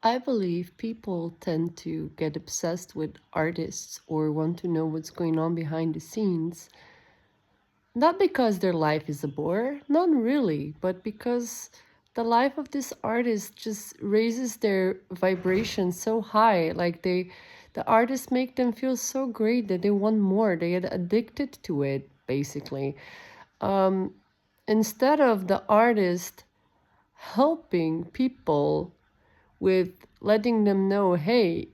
I believe people tend to get obsessed with artists or want to know what's going on behind the scenes, not because their life is a bore, not really, but because the life of this artist just raises their vibration so high. Like the artists make them feel so great that they want more. They get addicted to it, basically. Um, Instead of the artist helping people with letting them know, hey,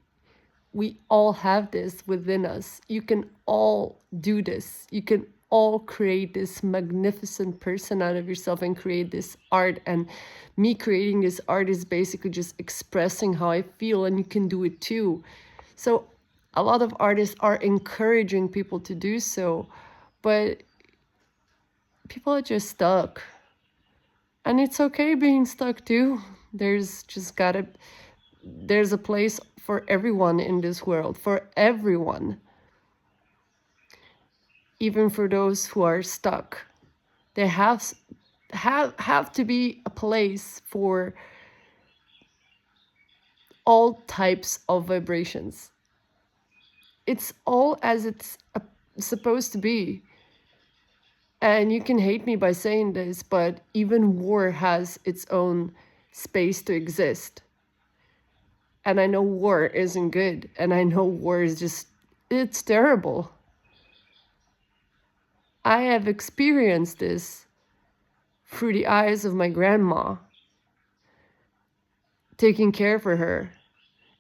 we all have this within us. You can all do this. You can all create this magnificent person out of yourself and create this art. And me creating this art is basically just expressing how I feel, and you can do it too. So a lot of artists are encouraging people to do so, but people are just stuck. And it's okay being stuck too. There's a place for everyone in this world, for everyone. Even for those who are stuck, there have to be a place for all types of vibrations. It's all as it's supposed to be. And you can hate me by saying this, but even war has its own space to exist. And I know war isn't good, and I know war is just, it's terrible. I have experienced this through the eyes of my grandma, taking care for her.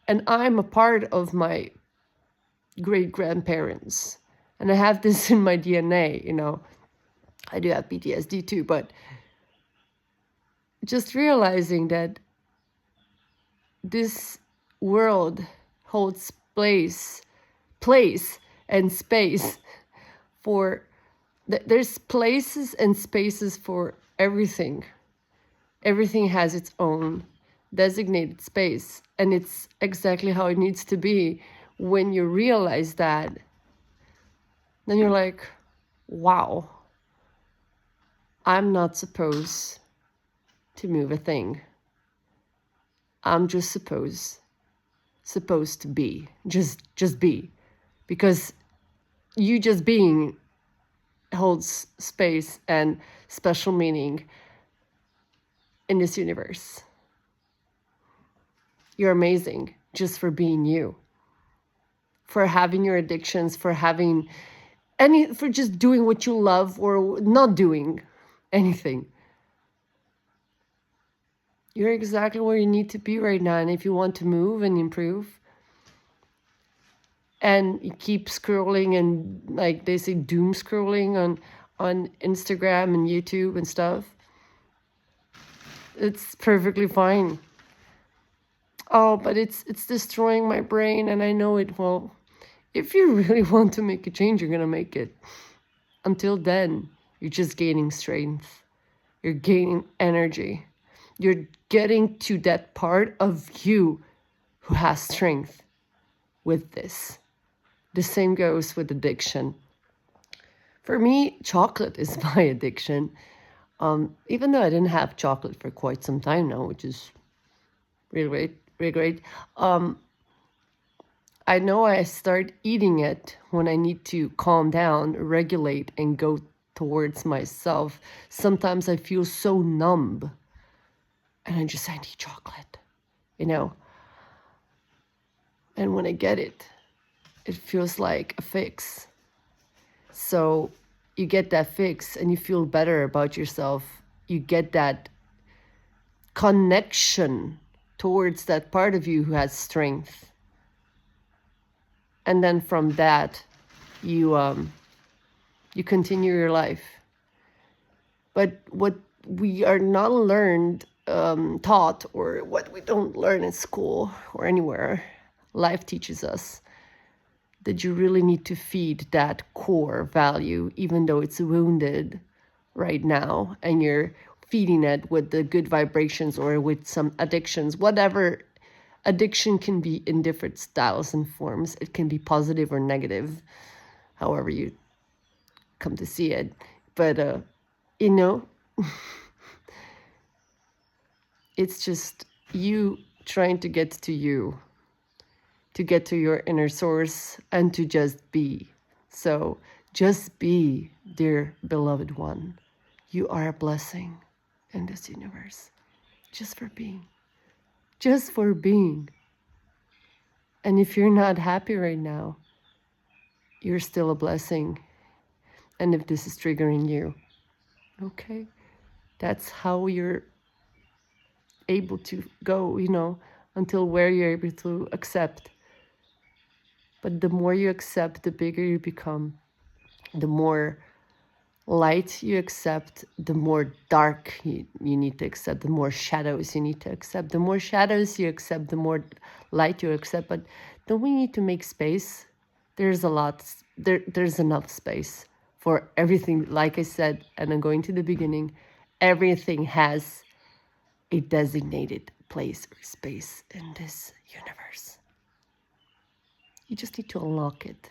And I'm a part of my great grandparents. And I have this in my DNA, you know. I do have PTSD too, but just realizing that this world holds place and space for, there's places and spaces for everything. Everything has its own designated space, and it's exactly how it needs to be. When you realize that, then you're like, wow, I'm not supposed to move a thing. I'm just supposed to be, just be, because you just being holds space and special meaning in this universe. You're amazing just for being you, for having your addictions, for just doing what you love or not doing anything. You're exactly where you need to be right now. And if you want to move and improve, and you keep scrolling and, like they say, doom scrolling on Instagram and YouTube and stuff, it's perfectly fine. Oh, but it's destroying my brain, and I know it. Well, if you really want to make a change, you're gonna make it. Until then, you're just gaining strength. You're gaining energy. You're getting to that part of you who has strength with this. The same goes with addiction. For me, chocolate is my addiction. Even though I didn't have chocolate for quite some time now, which is really great, really great. I know I start eating it when I need to calm down, regulate, and go towards myself. Sometimes I feel so numb, and I need chocolate, you know? And when I get it, it feels like a fix. So you get that fix and you feel better about yourself. You get that connection towards that part of you who has strength. And then from that, you continue your life. But what we are not taught, or what we don't learn in school or anywhere, life teaches us that you really need to feed that core value, even though it's wounded right now, and you're feeding it with the good vibrations or with some addictions. Whatever addiction can be in different styles and forms. It can be positive or negative, however you come to see it. But you know, it's just you trying to get to you, to get to your inner source, and to just be. So just be, dear beloved one. You are a blessing in this universe. Just for being. Just for being. And if you're not happy right now, you're still a blessing. And if this is triggering you, okay, that's how you're able to go, until where you're able to accept. But the more you accept, the bigger you become. The more light you accept, the more dark you need to accept, the more shadows you need to accept. The more shadows you accept, the more light you accept. But don't we need to make space? There's a lot, there's enough space for everything. Like I said, and I'm going to the beginning, everything has a designated place or space in this universe. You just need to unlock it.